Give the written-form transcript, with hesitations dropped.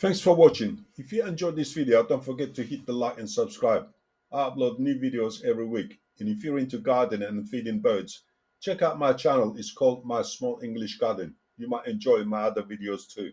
Thanks for watching. If you enjoyed this video, don't forget to hit the like and subscribe. I upload new videos every week. And if you're into gardening and feeding birds, check out my channel. It's called My Small English Garden. You might enjoy my other videos too.